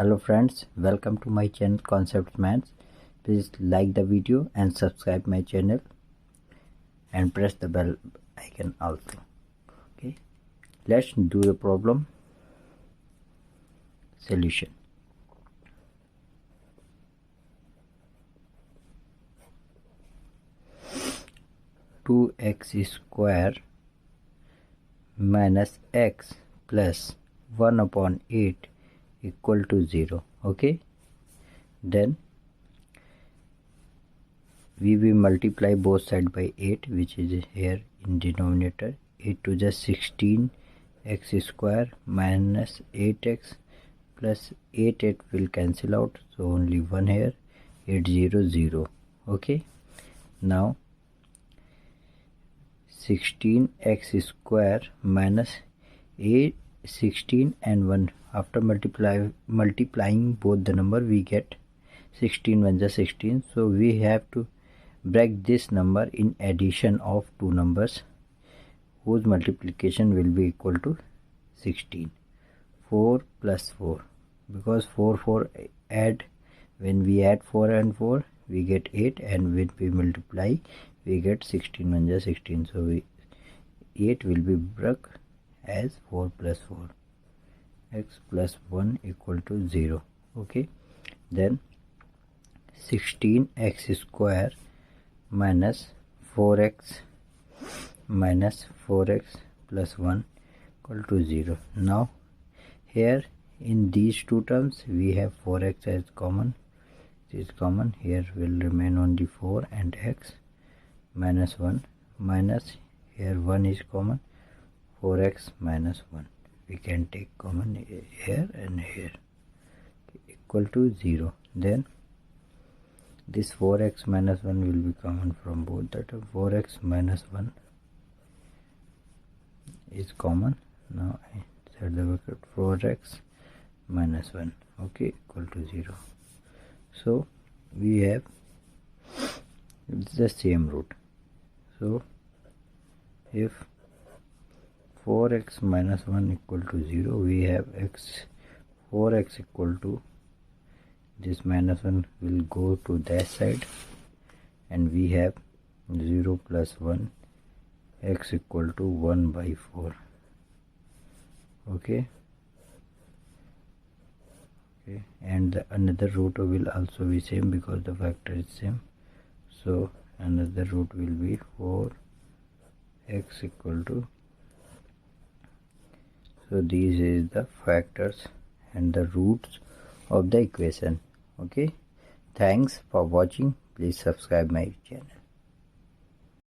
Hello friends, welcome to my channel Concept Maths. Please like the video and subscribe my channel and press the bell icon also. Okay, let's do the problem solution. Two x square minus x plus 1 upon 8 equal to 0. Okay, then we will multiply both sides by 8, which is here in denominator. 8 to the 16 x square minus 8x plus 8 will cancel out, so only 1 here. 8 0 0. Okay, now 16x square minus 16 and 1, after multiplying both the number we get 16 1 is 16, so we have to break this number in addition of two numbers whose multiplication will be equal to 16. 4 plus 4, because 4 add, when we add 4 and 4 we get 8, and when we multiply we get 16 1 is 16, so 8 will be broke as 4 plus 4, x plus 1 equal to 0. Okay, then 16x square minus 4x plus 1 equal to 0. Now here in these two terms we have 4x as common. This is common. Here will remain only 4 and x minus 1, minus here 1 is common, 4x minus 1 we can take common here and here, equal to 0. Then this 4x minus 1 will be common from both, that 4x minus 1 is common. Now I set the bracket 4x minus 1, okay, equal to 0. So we have the same root. So if 4x minus 1 equal to 0, we have 4x equal to, this minus 1 will go to that side, and we have 0 plus 1, x equal to 1 by 4. Okay, and another root will also be same because the factor is same, so another root will be 4x equal to, so these is the factors and the roots of the equation. Okay, thanks for watching. Please subscribe my channel.